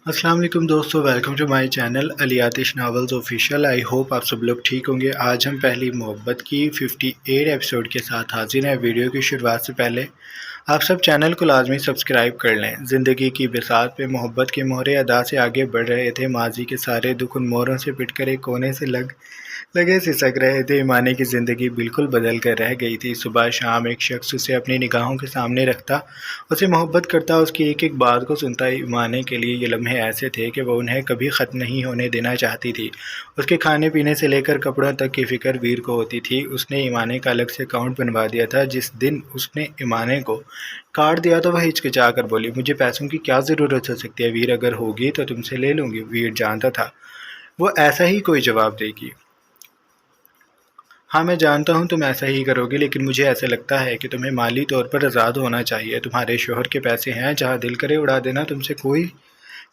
अस्सलाम वालेकुम दोस्तों, welcome to my channel Ali Atish novels official. I hope आप सब लोग ठीक होंगे। आज हम पहली मोहब्बत की 58 एपिसोड के साथ हाजिर हैं। वीडियो की शुरुआत से पहले आप सब चैनल को लाजमी सब्सक्राइब कर लें। ज़िंदगी की बिसात पे मोहब्बत के मोहरे अदा से आगे बढ़ रहे थे। माजी के सारे दुख उन मोहरों से पिटकर एक कोने से लगे सिसक रहे थे। ईमाने की ज़िंदगी बिल्कुल बदल कर रह गई थी। सुबह शाम एक शख्स उसे अपनी निगाहों के सामने रखता, उसे मोहब्बत करता, उसकी एक एक बात को सुनता। ईमाने के लिए ये लम्हे ऐसे थे कि वह उन्हें कभी ख़त्म नहीं होने देना चाहती थी। उसके खाने पीने से लेकर कपड़ों तक की फ़िक्र वीर को होती थी। उसने ईमाने का अलग से अकाउंट बनवा दिया था। जिस दिन उसने ईमाने को कार्ड दिया तो वह हिचकिचा कर बोली, मुझे पैसों की क्या ज़रूरत हो सकती है वीर, अगर होगी तो तुमसे ले लूँगी। वीर जानता था वो ऐसा ही कोई जवाब देगी। हाँ, मैं जानता हूँ तुम ऐसा ही करोगे, लेकिन मुझे ऐसा लगता है कि तुम्हें माली तौर पर आज़ाद होना चाहिए। तुम्हारे शोहर के पैसे हैं, जहाँ दिल करे उड़ा देना, तुमसे कोई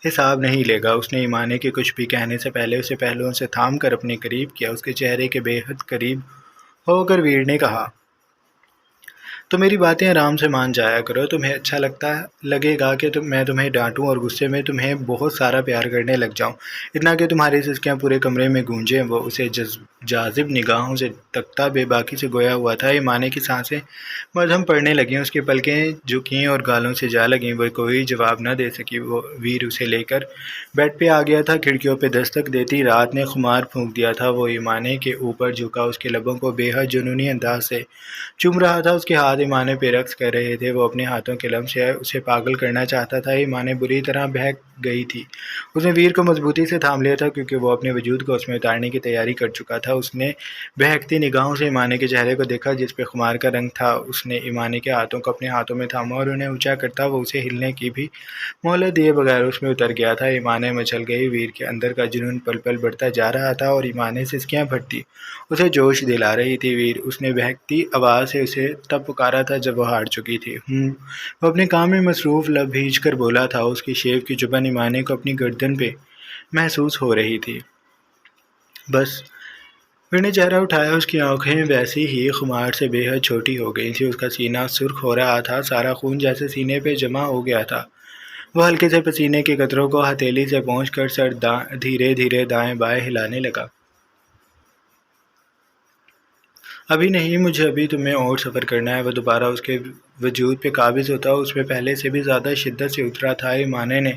हिसाब नहीं लेगा। उसने ईमाने के कुछ भी कहने से पहले उसे पहलुओं से थाम कर अपने करीब किया। उसके चेहरे के बेहद करीब होकर वीर ने कहा, तो मेरी बातें आराम से मान जाया करो। तुम्हें अच्छा लगेगा कि मैं तुम्हें डांटूं और गुस्से में तुम्हें बहुत सारा प्यार करने लग जाऊं, इतना कि तुम्हारी सिसकियां पूरे कमरे में गूंजें। वो उसे जाजिब निगाहों से तकता बेबाकी से गोया हुआ था। ईमाने की सांसें मध्यम पड़ने लगीं, उसकी पलकें झुकीं और गालों से जा लगीं। वह कोई जवाब न दे सकी। वो वीर उसे लेकर बेड पे आ गया था। खिड़कियों पे दस्तक देती रात ने खुमार फूंक दिया था। वो ईमाने के ऊपर झुका, उसके लबों को बेहद जुनूनी अंदाज से चूम रहा था। उसके हाथ ईमाने पे रक्स कर रहे थे। वो अपने हाथों के लम्स से उसे पागल करना चाहता था। ईमाने बुरी तरह बहक गई थी। उसने वीर को मजबूती से थाम लिया था, क्योंकि वो अपने वजूद को उसमें उतारने की तैयारी कर चुका था। उसने बहकती निगाहों से ईमाने के चेहरे को देखा, जिस पे खुमार का रंग था। उसने ईमाने के हाथों को अपने हाथों में थामा और उन्हें ऊंचा करता वो उसे हिलने की भी मोहलत दिए बगैर उसमें उतर गया था। ईमाने मचल गई। वीर के अंदर का जुनून पल पल बढ़ता जा रहा था और ईमाने सिसकियां भरती उसे जोश दिला रही थी। वीर, उसने बहकती आवाज़ से उसे तब पुकारा था जब वो हार चुकी थी। वो अपने काम में मसरूफ़ लब भींच कर बोला था। उसकी शेव की जुबान ईमाने को अपनी गर्दन पे महसूस हो रही थी। बस वीर ने चेहरा उठाया। उसकी आंखें वैसी ही खुमार से बेहद छोटी हो गई थी। उसका सीना सुर्ख हो रहा था। सारा खून जैसे सीने पे जमा हो गया था। वो हल्के से पसीने के कतरों को हथेली से पोंछकर सर धीरे धीरे दाएं बाएं हिलाने लगा। अभी नहीं, मुझे अभी तुम्हें और सफ़र करना है। वह दोबारा उसके वजूद पे काबिज़ होता, उसमें पहले से भी ज़्यादा शिद्दत से उतरा था। ईमाने ने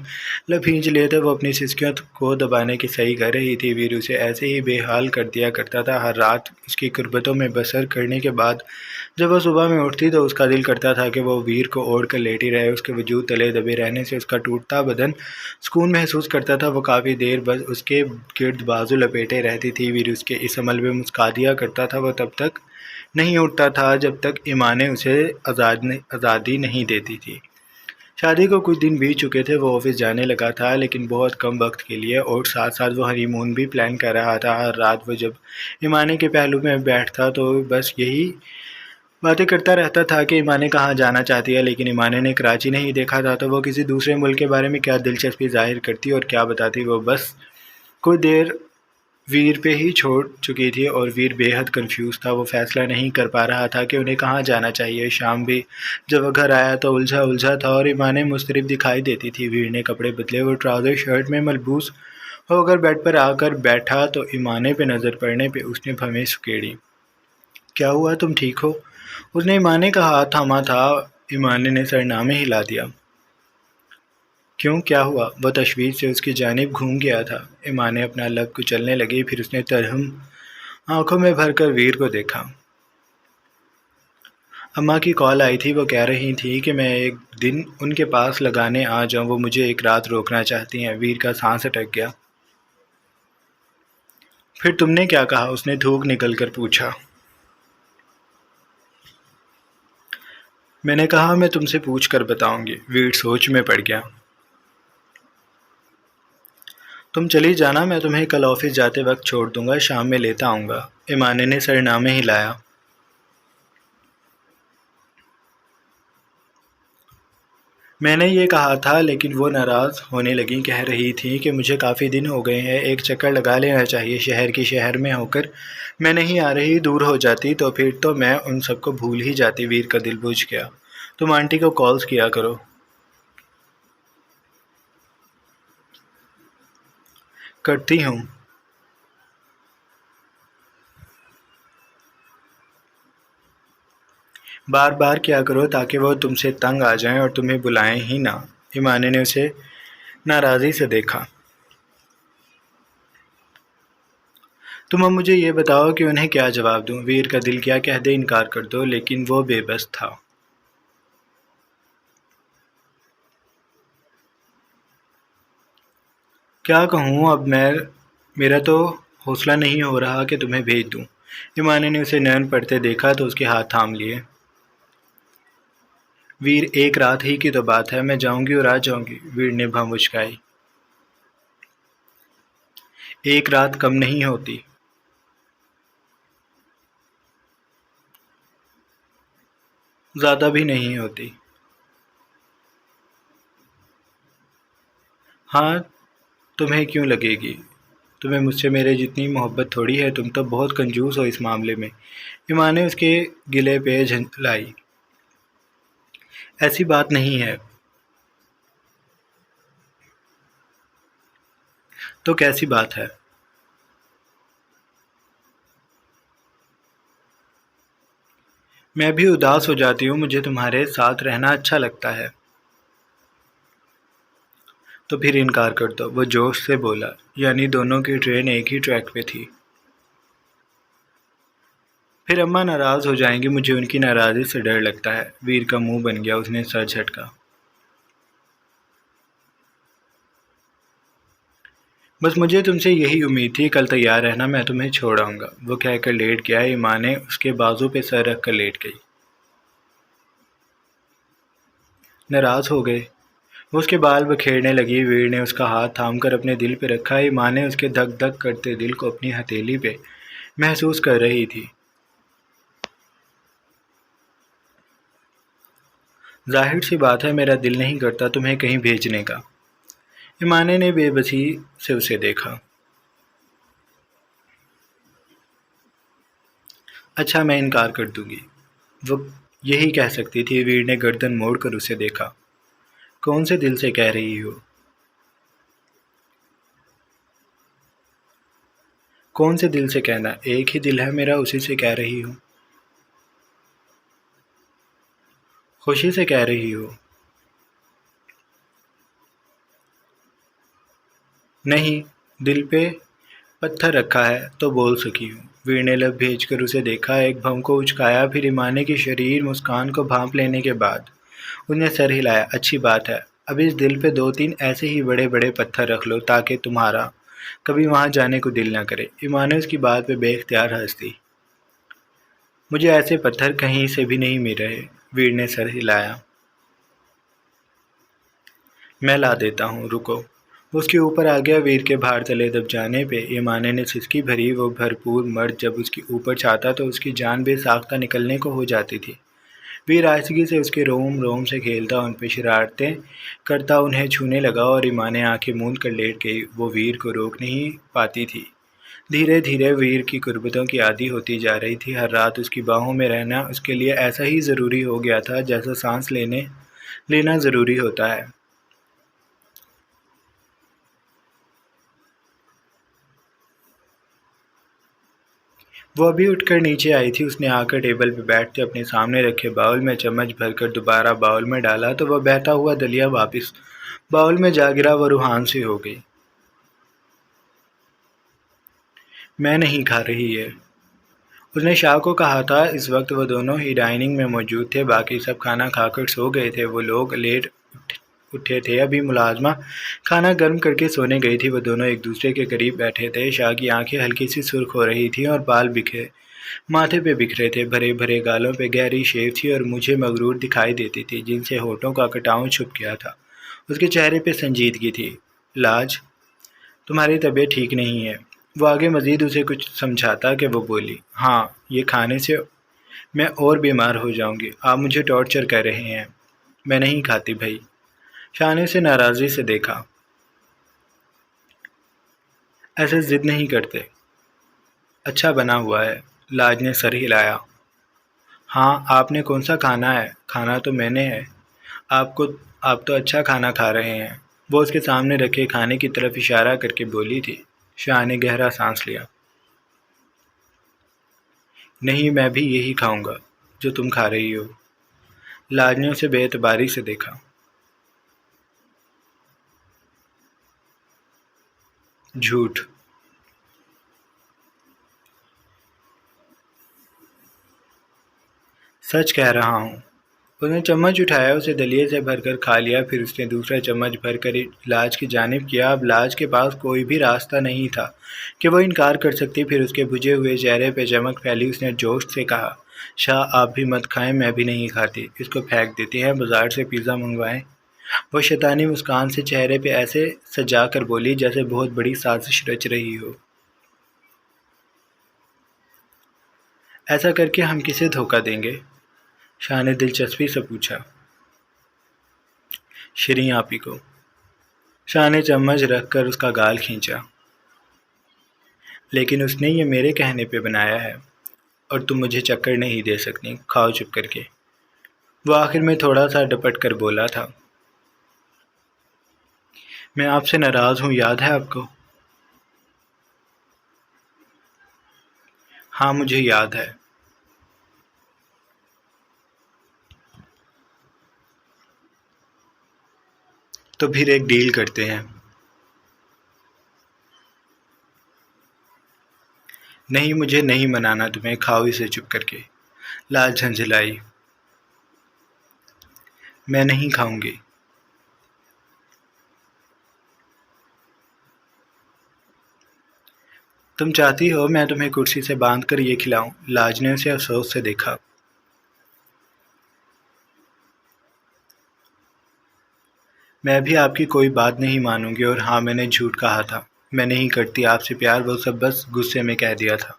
लब खींच लिए थे। वो अपनी सिसकियों को दबाने की सही कर रही थी। वीर उसे ऐसे ही बेहाल कर दिया करता था। हर रात उसकी कुर्बतों में बसर करने के बाद जब वह सुबह में उठती तो उसका दिल करता था कि वो वीर को ओढ़ कर लेटी रहे। उसके वजूद तले दबे रहने से उसका टूटता बदन सुकून महसूस करता था। वो काफ़ी देर बस उसके गिर्द बाजू लपेटे रहती थी। वीर उसके इस अमल में मुस्का दिया करता था। वह तब तक नहीं उठता था जब तक ईमाने उसे आज़ादी नहीं देती थी। शादी को कुछ दिन बीत चुके थे। वो ऑफिस जाने लगा था, लेकिन बहुत कम वक्त के लिए, और साथ साथ वो हनीमून भी प्लान कर रहा था। हर रात वो जब ईमाने के पहलू में बैठता तो बस यही बातें करता रहता था कि ईमाने कहाँ जाना चाहती है। लेकिन ईमाने ने कराची नहीं देखा था, तो वो किसी दूसरे मुल्क के बारे में क्या दिलचस्पी जाहिर करती और क्या बताती। वो बस कुछ देर वीर पे ही छोड़ चुकी थी और वीर बेहद कंफ्यूज था। वो फैसला नहीं कर पा रहा था कि उन्हें कहाँ जाना चाहिए। शाम भी जब वह घर आया तो उलझा उलझा था और ईमाने मुस्तरिब दिखाई देती थी। वीर ने कपड़े बदले। वो ट्राउज़र शर्ट में मलबूस होकर बेड पर आकर बैठा तो ईमाने पे नज़र पड़ने पे उसने भवें सुकेड़ी। क्या हुआ, तुम ठीक हो? उसने ईमाने का हाथ थामा था। ईमाने ने सरनामे हिला दिया। क्यों, क्या हुआ? वह तशवीश से उसकी जानिब घूम गया था। ईमाने अपना लब कुचलने लगी। फिर उसने तरहम आंखों में भरकर वीर को देखा। अम्मा की कॉल आई थी। वो कह रही थी कि मैं एक दिन उनके पास लगाने आ जाऊं। वो मुझे एक रात रोकना चाहती हैं। वीर का सांस अटक गया। फिर तुमने क्या कहा? उसने थूक निकल कर पूछा। मैंने कहा मैं तुमसे पूछ कर बताऊंगी। वीर सोच में पड़ गया। तुम चली जाना, मैं तुम्हें कल ऑफिस जाते वक्त छोड़ दूंगा, शाम में लेता आऊँगा। ईमाने ने सरनामे हिलाया। मैंने ये कहा था, लेकिन वो नाराज़ होने लगी। कह रही थी कि मुझे काफ़ी दिन हो गए हैं, एक चक्कर लगा लेना चाहिए। शहर में होकर मैं नहीं आ रही। दूर हो जाती तो फिर तो मैं उन सबको भूल ही जाती। वीर का दिल बुझ गया। तुम आंटी को कॉल्स किया करो। करती हूँ। बार बार क्या करो ताकि वो तुमसे तंग आ जाएं और तुम्हें बुलाएं ही ना। ईमानी ने उसे नाराज़ी से देखा। तुम अब मुझे ये बताओ कि उन्हें क्या जवाब दूं। वीर का दिल क्या कह दे, इनकार कर दो, लेकिन वो बेबस था। क्या कहूँ अब मैं, मेरा तो हौसला नहीं हो रहा कि तुम्हें भेज दूं। ईमानी ने उसे नयन पड़ते देखा तो उसके हाथ थाम लिए। वीर, एक रात ही की तो बात है, मैं जाऊंगी और आ जाऊंगी। वीर ने भौं उचकाई। एक रात कम नहीं होती। ज़्यादा भी नहीं होती। हाँ, तुम्हें क्यों लगेगी? तुम्हें मुझसे मेरे जितनी मोहब्बत थोड़ी है, तुम तो बहुत कंजूस हो इस मामले में। ईमान ने उसके गिले पे झंझलाई। ऐसी बात नहीं है। तो कैसी बात है? मैं भी उदास हो जाती हूँ, मुझे तुम्हारे साथ रहना अच्छा लगता है। तो फिर इनकार कर दो, वो जोश से बोला। यानी दोनों की ट्रेन एक ही ट्रैक पे थी। फिर अम्मा नाराज़ हो जाएंगी, मुझे उनकी नाराज़गी से डर लगता है। वीर का मुंह बन गया, उसने सर झटका। बस मुझे तुमसे यही उम्मीद थी, कल तैयार रहना, मैं तुम्हें छोड़ आऊँगा। वो कहकर लेट गया। ईमान ने उसके बाजू पे सर रख कर लेट गई। नाराज़ हो गए? वो उसके बाल बखेरने लगी। वीर ने उसका हाथ थामकर अपने दिल पे रखा। ईमान ने उसके धक धक करते दिल को अपनी हथेली पे महसूस कर रही थी। जाहिर सी बात है, मेरा दिल नहीं करता तुम्हें कहीं भेजने का। ईमाने ने बेबसी से उसे देखा। अच्छा, मैं इनकार कर दूंगी। वो यही कह सकती थी। वीर ने गर्दन मोड़कर उसे देखा। कौन से दिल से कह रही हो? कौन से दिल से कहना? एक ही दिल है मेरा, उसी से कह रही हूँ। खुशी से कह रही हो? नहीं, दिल पे पत्थर रखा है तो बोल सकी हूँ। वीर ने लब भेज कर उसे देखा। एक भौं को उचकाया, फिर ईमाने की शरीर मुस्कान को भांप लेने के बाद उसने सर हिलाया। अच्छी बात है, अब इस दिल पे दो तीन ऐसे ही बड़े बड़े पत्थर रख लो ताकि तुम्हारा कभी वहां जाने को दिल न करे। ईमान ने उसकी बात पे बेख्तियार हंस दी। मुझे ऐसे पत्थर कहीं से भी नहीं मिल रहे। वीर ने सर हिलाया। मैं ला देता हूँ, रुको। वो उसके ऊपर आ गया। वीर के भार तले दब जाने पे ईमाने ने सिसकी भरी। वो भरपूर मर्द जब उसके ऊपर चाहता तो उसकी जान बेसाख्ता निकलने को हो जाती थी। वीर आहिस्तगी से उसके रोम रोम से खेलता, उन पे शरारतें करता उन्हें छूने लगा और ईमाने आंखें मूंद कर लेट गई। वो वीर को रोक नहीं पाती थी। धीरे धीरे वीर की कुर्बतों की आदी होती जा रही थी। हर रात उसकी बाहों में रहना उसके लिए ऐसा ही ज़रूरी हो गया था जैसा सांस लेना ज़रूरी होता है। वो अभी उठकर नीचे आई थी। उसने आकर टेबल पर बैठते अपने सामने रखे बाउल में चम्मच भरकर दोबारा बाउल में डाला तो वह बहता हुआ दलिया वापस बाउल में जा गिरा। वह रूहान सी हो गई। मैं नहीं खा रही है, उसने शाह को कहा था। इस वक्त वो दोनों ही डाइनिंग में मौजूद थे। बाकी सब खाना खाकर सो गए थे। वो लोग लेट उठे थे। अभी मुलाजमा खाना गर्म करके सोने गई थी। वो दोनों एक दूसरे के करीब बैठे थे। शाह की आंखें हल्की सी सुर्ख हो रही थीं और बाल बिखरे माथे पे बिखरे थे। भरे भरे गालों पे गहरी शेव थी और मुझे मगरूर दिखाई देती थी, जिनसे होठों का कटाव छुप गया था। उसके चेहरे पे संजीदगी थी। लाज, तुम्हारी तबीयत ठीक नहीं है। वो आगे मजीद उसे कुछ समझाता कि वो बोली, हाँ, ये खाने से मैं और बीमार हो जाऊंगी। आप मुझे टॉर्चर कर रहे हैं। मैं नहीं खाती भाई। शाह ने उसे नाराज़गी से देखा। ऐसे ज़िद नहीं करते, अच्छा बना हुआ है। लाज ने सर हिलाया। हाँ, आपने कौन सा खाना है? खाना तो मैंने है। आपको आप तो अच्छा खाना खा रहे हैं। वो उसके सामने रखे खाने की तरफ इशारा करके बोली थी। शाह ने गहरा सांस लिया। नहीं, मैं भी यही खाऊंगा जो तुम खा रही हो। लाज ने उसे बेएतबारी से देखा। झूठ। सच कह रहा हूँ। उसने चम्मच उठाया, उसे दलिए से भरकर खा लिया। फिर उसने दूसरा चम्मच भरकर लाज की जानिब किया। अब लाज के पास कोई भी रास्ता नहीं था कि वो इनकार कर सकती। फिर उसके बुझे हुए चेहरे पे चमक फैली। उसने जोश से कहा, शाह, आप भी मत खाएं, मैं भी नहीं खाती। इसको फेंक देते हैं, बाजार से पिज़्ज़ा मंगवाएं। वो शैतानी मुस्कान से चेहरे पे ऐसे सजा कर बोली जैसे बहुत बड़ी साजिश रच रही हो। ऐसा करके हम किसे धोखा देंगे? शाह ने दिलचस्पी से पूछा। शिरीं आपी को। शाह ने चम्मच रखकर उसका गाल खींचा। लेकिन उसने ये मेरे कहने पे बनाया है और तुम मुझे चक्कर नहीं दे सकती। खाओ चुप करके। वो आखिर में थोड़ा सा डपट कर बोला था। मैं आपसे नाराज़ हूँ, याद है आपको? हाँ, मुझे याद है। तो फिर एक डील करते हैं। नहीं, मुझे नहीं मनाना तुम्हें। खाओ इसे चुप करके। लाज झंझलाई। मैं नहीं खाऊंगी। तुम चाहती हो मैं तुम्हें कुर्सी से बांध कर ये खिलाऊं? लाज ने उसे अफसोस से देखा। मैं भी आपकी कोई बात नहीं मानूंगी। और हाँ, मैंने झूठ कहा था। मैं नहीं करती आपसे प्यार, वो सब बस गुस्से में कह दिया था।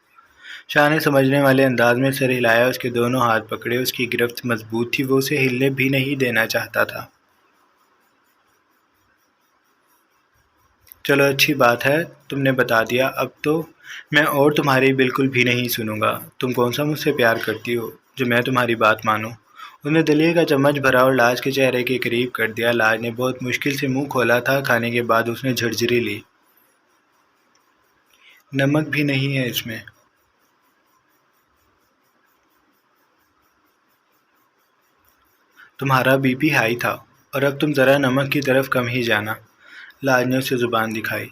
शाह ने समझने वाले अंदाज में सिर हिलाया। उसके दोनों हाथ पकड़े। उसकी गिरफ्त मजबूत थी, वो उसे हिलने भी नहीं देना चाहता था। चलो, अच्छी बात है, तुमने बता दिया। अब तो मैं और तुम्हारी बिल्कुल भी नहीं सुनूंगा। तुम कौन सा मुझसे प्यार करती हो जो मैं तुम्हारी बात मानूं? उसने दलिए का चम्मच भरा और लाज के चेहरे के करीब कर दिया। लाज ने बहुत मुश्किल से मुंह खोला था। खाने के बाद उसने झरझरी ली। नमक भी नहीं है इसमें। तुम्हारा बीपी हाई था और अब तुम ज़रा नमक की तरफ कम ही जाना। लाज ने उसे ज़ुबान दिखाई।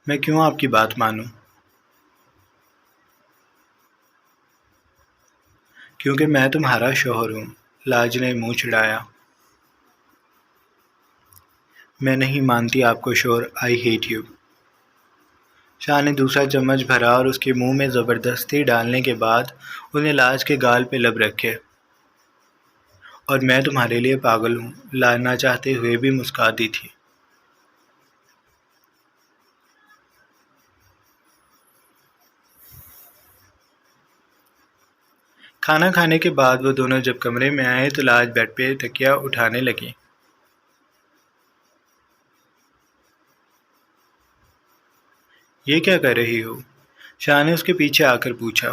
मैं क्यों आपकी बात मानूं? क्योंकि मैं तुम्हारा शौहर हूँ। लाज ने मुंह चिढ़ाया। मैं नहीं मानती आपको शौहर। I hate you. शाह ने दूसरा चम्मच भरा और उसके मुंह में ज़बरदस्ती डालने के बाद उसने लाज के गाल पे लब रखे। और मैं तुम्हारे लिए पागल हूँ। लाज ना चाहते हुए भी मुस्का दी थी। खाना खाने के बाद वो दोनों जब कमरे में आए तो लाज बेड पे तकिया उठाने लगी। ये क्या कर रही हो? शाह ने उसके पीछे आकर पूछा।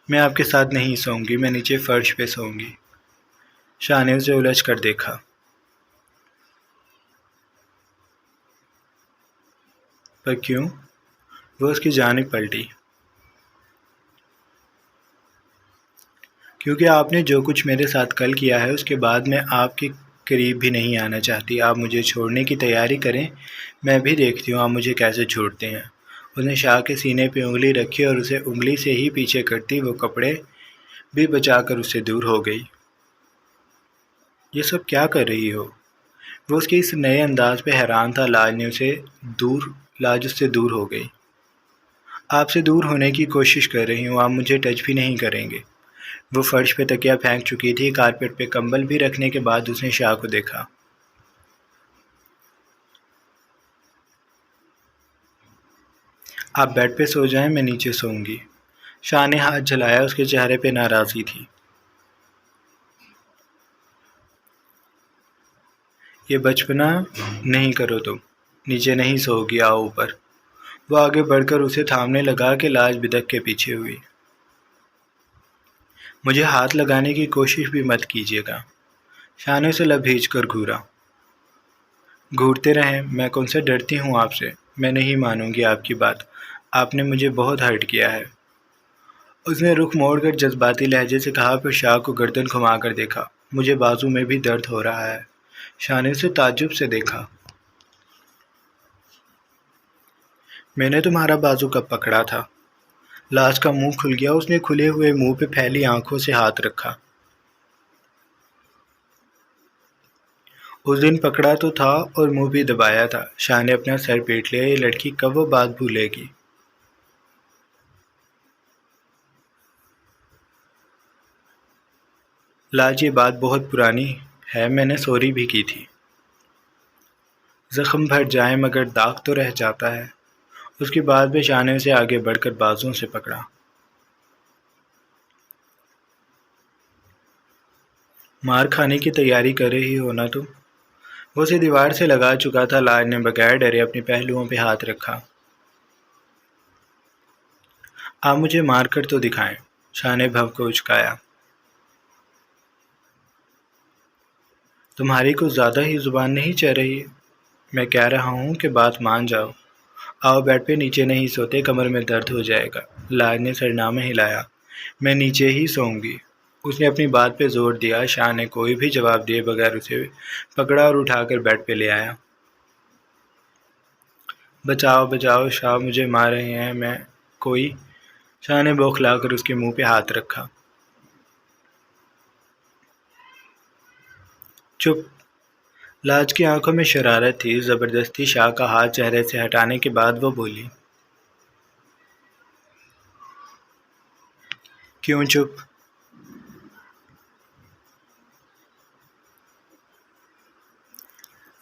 मैं आपके साथ नहीं सोऊंगी, मैं नीचे फर्श पे सोऊंगी। शाह ने उसे उलझ कर देखा। पर क्यों? वो उसकी जानिब पलटी। क्योंकि आपने जो कुछ मेरे साथ कल किया है उसके बाद मैं आपके करीब भी नहीं आना चाहती। आप मुझे छोड़ने की तैयारी करें, मैं भी देखती हूँ आप मुझे कैसे छोड़ते हैं। उसने शाह के सीने पे उंगली रखी और उसे उंगली से ही पीछे करती वो कपड़े भी बचाकर उससे दूर हो गई। ये सब क्या कर रही हो? वो उसके इस नए अंदाज पे हैरान था। लाज उससे दूर हो गई। आपसे दूर होने की कोशिश कर रही हूँ, आप मुझे टच भी नहीं करेंगे। वो फर्श पे तकिया फेंक चुकी थी। कारपेट पे कंबल भी रखने के बाद उसने शाह को देखा। आप बेड पे सो जाएं, मैं नीचे सोऊंगी। शाह ने हाथ जलाया। उसके चेहरे पे नाराज़गी थी। ये बचपना नहीं करो तुम। नीचे नहीं सोओगी, आओ ऊपर। वो आगे बढ़कर उसे थामने लगा कि लाज बिदक के पीछे हुई। मुझे हाथ लगाने की कोशिश भी मत कीजिएगा। शान उसे लब खींच कर घूरा। घूरते रहें, मैं कौन सा डरती हूँ आपसे। मैं नहीं मानूंगी आपकी बात। आपने मुझे बहुत हर्ट किया है। उसने रुख मोड़कर जज्बाती लहजे से कहा, फिर शाह को गर्दन घुमाकर देखा। मुझे बाजू में भी दर्द हो रहा है। शाह ने उसे ताज्जुब से देखा। मैंने तुम्हारा बाजू कब पकड़ा था? लाश का मुंह खुल गया। उसने खुले हुए मुंह पे फैली आंखों से हाथ रखा। उस दिन पकड़ा तो था और मुंह भी दबाया था। शाह ने अपना सर पीट लिया। ये लड़की कब वो बात भूलेगी। लाज, ये बात बहुत पुरानी है। मैंने सॉरी भी की थी। जख्म भर जाए मगर दाग तो रह जाता है। उसके बाद भी शाह ने उसे आगे बढ़कर बाजुओं से पकड़ा। मार खाने की तैयारी कर रही हो ना तुम? वो उसे दीवार से लगा चुका था। लाज ने बगैर डरे अपने पहलुओं पे हाथ रखा। आप मुझे मार कर तो दिखाएं। शाह ने भव को उचकाया। तुम्हारी कुछ ज़्यादा ही जुबान नहीं चल रही? मैं कह रहा हूँ कि बात मान जाओ। आओ, बेड पे नीचे नहीं सोते, कमर में दर्द हो जाएगा। लाज ने सरनामा हिलाया। मैं नीचे ही सोऊंगी। उसने अपनी बात पे जोर दिया। शाह ने कोई भी जवाब दिए बगैर उसे पकड़ा और उठाकर बेड पे ले आया। बचाओ बचाओ शाह, मुझे मार रहे हैं। मैं कोई। शाह ने बौखलाकर उसके मुंह पे हाथ रखा। चुप। लाज की आंखों में शरारत थी। जबरदस्ती शाह का हाथ चेहरे से हटाने के बाद वो बोली, क्यों चुप?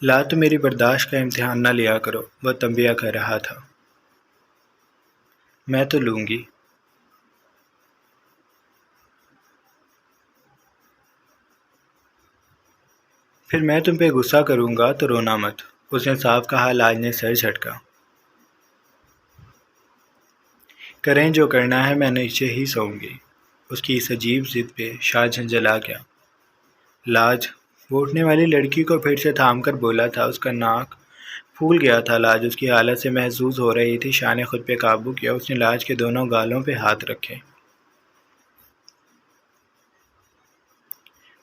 ला, तो मेरी बर्दाश्त का इम्तिहान ना लिया करो। वह तंबिया कर रहा था। मैं तो लूँगी। फिर मैं तुम पे गुस्सा करूँगा तो रोना मत। उसने साफ कहा। लाज ने सर झटका। करें जो करना है, मैं नीचे ही सोऊंगी। उसकी इस अजीब जिद पे शाह झंझला गया। लाज, वो उठने वाली लड़की को फिर से थाम कर बोला था। उसका नाक फूल गया था। लाज उसकी हालत से महसूस हो रही थी। शाह ने खुद पे काबू किया। उसने लाज के दोनों गालों पे हाथ रखे।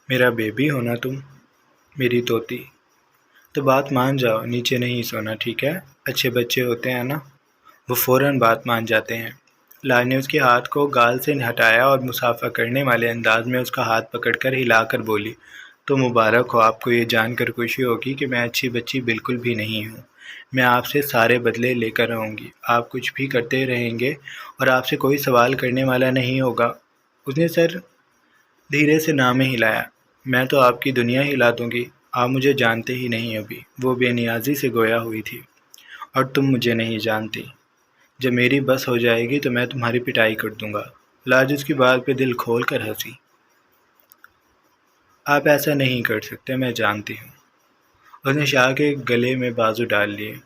मेरा बेबी हो ना तुम, मेरी तोती। तो बात मान जाओ, नीचे नहीं सोना, ठीक है? अच्छे बच्चे होते हैं ना, वो फ़ौरन बात मान जाते हैं। लाज ने उसके हाथ को गाल से हटाया और मुसाफा करने वाले अंदाज में उसका हाथ पकड़कर हिलाकर बोली, तो मुबारक हो। आपको ये जानकर खुशी होगी कि मैं अच्छी बच्ची बिल्कुल भी नहीं हूँ। मैं आपसे सारे बदले लेकर रहूँगी। आप कुछ भी करते रहेंगे और आपसे कोई सवाल करने वाला नहीं होगा। उसने सर धीरे से ना में हिलाया। मैं तो आपकी दुनिया हिला दूंगी। आप मुझे जानते ही नहीं अभी। वो बेनियाजी से गोया हुई थी। और तुम मुझे नहीं जानती। जब मेरी बस हो जाएगी तो मैं तुम्हारी पिटाई कर दूंगा। लाज उसकी बात पे दिल खोल कर हंसी। आप ऐसा नहीं कर सकते, मैं जानती हूँ। उसने शाह के गले में बाजू डाल लिए।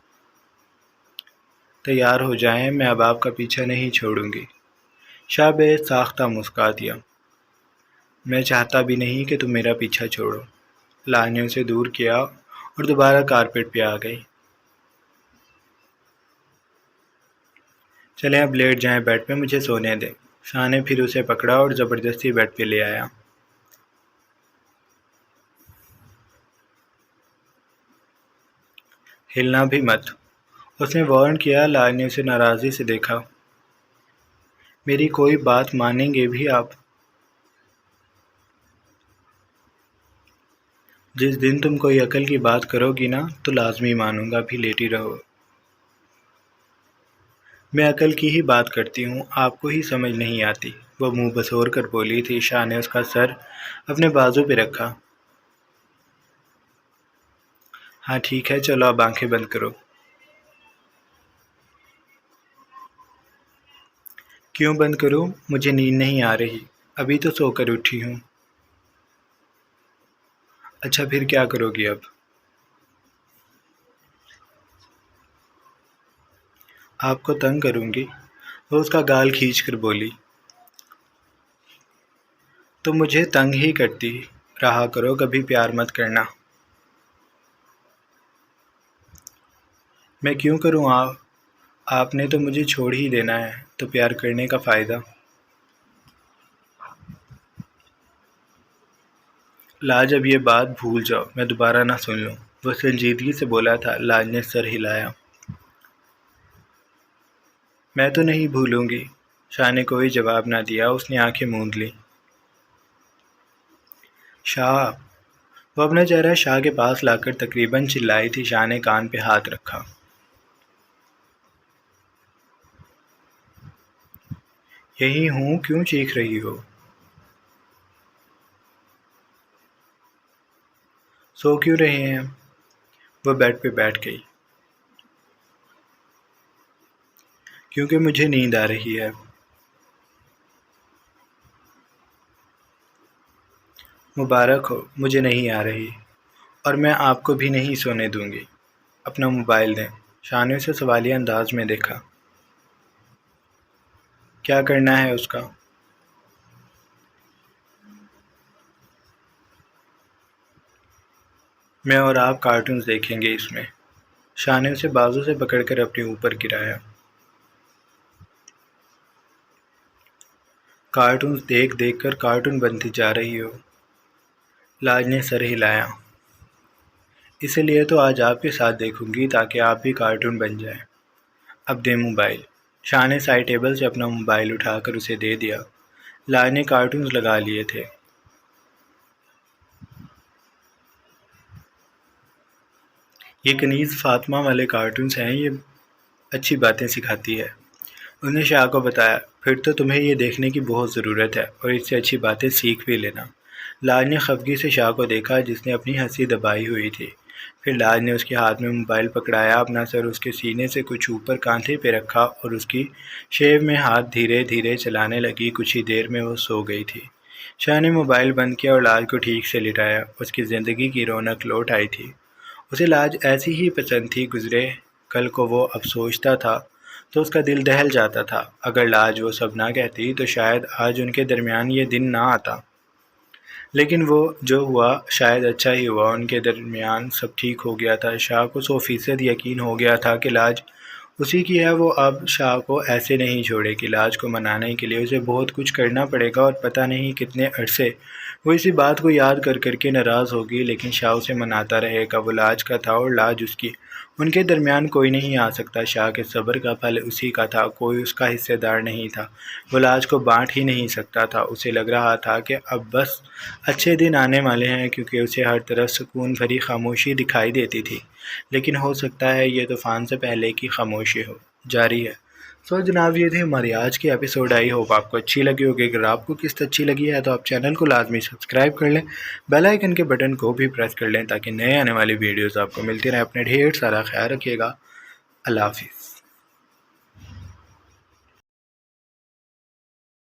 तैयार हो जाएं, मैं अब आपका पीछा नहीं छोड़ूंगी। शाह बेसाख्ता मुस्का दिया। मैं चाहता भी नहीं कि तुम मेरा पीछा छोड़ो। लाज ने उसे दूर किया और दोबारा कारपेट पे आ गई। चलें, अब लेट जाएं बेड पे, मुझे सोने दें। शाह ने फिर उसे पकड़ा और ज़बरदस्ती बेड पे ले आया। हिलना भी मत, उसने वार्न किया। लाज ने उसे नाराज़ी से देखा। मेरी कोई बात मानेंगे भी आप? जिस दिन तुम कोई अकल की बात करोगी ना तो लाजमी मानूंगा। भी लेटी रहो। मैं अकल की ही बात करती हूँ, आपको ही समझ नहीं आती। वह मुंह बसोर कर बोली थी। शाह ने उसका सर अपने बाजू पे रखा। हाँ ठीक है, चलो अब आंखें बंद करो। क्यों बंद करूँ? मुझे नींद नहीं आ रही। अभी तो सोकर उठी हूँ। अच्छा, फिर क्या करोगी अब? आपको तंग करूँगी। वो उसका गाल खींच कर बोली। तो मुझे तंग ही करती रहा करो, कभी प्यार मत करना। मैं क्यों करूँ? आपने तो मुझे छोड़ ही देना है, तो प्यार करने का फ़ायदा। लाज, अब ये बात भूल जाओ, मैं दोबारा ना सुन लूँ। वो संजीदगी से बोला था। लाज ने सर हिलाया। मैं तो नहीं भूलूंगी। शाह ने कोई जवाब ना दिया। उसने आंखें मूंद ली। शाह। वो अपना चेहरा शाह के पास लाकर तकरीबन चिल्लाई थी। शाह ने कान पे हाथ रखा। यही हूँ, क्यों चीख रही हो? सो क्यों रहे हैं? वो बेड पे बैठ गई। क्योंकि मुझे नींद आ रही है। मुबारक हो, मुझे नहीं आ रही। और मैं आपको भी नहीं सोने दूंगी। अपना मोबाइल दें। शाह ने उसे सवालिया अंदाज में देखा। क्या करना है उसका? मैं और आप कार्टून्स देखेंगे इसमें। शाह ने उसे बाजू से पकड़कर अपने ऊपर गिराया। कार्टून्स देख देख कर कार्टून बनती जा रही हो। लाज ने सर हिलाया। इसीलिए तो आज आपके साथ देखूंगी, ताकि आप भी कार्टून बन जाएं। अब दे मोबाइल। शाह ने साइड टेबल से अपना मोबाइल उठाकर उसे दे दिया। लाज ने कार्टून्स लगा लिए थे। ये कनीज़ फातिमा वाले कार्टून्स हैं, ये अच्छी बातें सिखाती है। उसने शाह को बताया। फिर तो तुम्हें ये देखने की बहुत ज़रूरत है और इससे अच्छी बातें सीख भी लेना। लाज ने खफगी से शाह को देखा, जिसने अपनी हंसी दबाई हुई थी। फिर लाज ने उसके हाथ में मोबाइल पकड़ाया, अपना सर उसके सीने से कुछ ऊपर कांधे पे रखा और उसकी शेव में हाथ धीरे धीरे चलाने लगी। कुछ ही देर में वो सो गई थी। शाह ने मोबाइल बंद किया और लाज को ठीक से लिटाया। उसकी ज़िंदगी की रौनक लौट आई थी। उसे लाज ऐसी ही पसंद थी। गुज़रे कल को वो अब सोचता था तो उसका दिल दहल जाता था। अगर लाज वो सब ना कहती तो शायद आज उनके दरमियान ये दिन ना आता। लेकिन वो जो हुआ शायद अच्छा ही हुआ। उनके दरमियान सब ठीक हो गया था। शाह को 100% यकीन हो गया था कि लाज उसी की है। वो अब शाह को ऐसे नहीं छोड़ेगी। लाज को मनाने के लिए उसे बहुत कुछ करना पड़ेगा और पता नहीं कितने अरसे वो इसी बात को याद कर कर के नाराज़ होगी, लेकिन शाह उसे मनाता रहेगा। वो लाज का था और लाज उसकी। उनके दरमियान कोई नहीं आ सकता। शाह के सब्र का फल उसी का था, कोई उसका हिस्सेदार नहीं था। वो लाज को बांट ही नहीं सकता था। उसे लग रहा था कि अब बस अच्छे दिन आने वाले हैं, क्योंकि उसे हर तरफ सुकून भरी खामोशी दिखाई देती थी। लेकिन हो सकता है ये तूफ़ान से पहले की खामोशी हो। जारी है। सो जनाब, ये थी हमारी आज की एपिसोड। आई होप आपको अच्छी लगी होगी। अगर आपको किस्त अच्छी लगी है तो आप चैनल को लाजमी सब्सक्राइब कर लें, बेल आइकन के बटन को भी प्रेस कर लें, ताकि नए आने वाली वीडियोस आपको मिलती रहें। अपने ढेर सारा ख्याल रखिएगा। अल्लाह हाफिज़।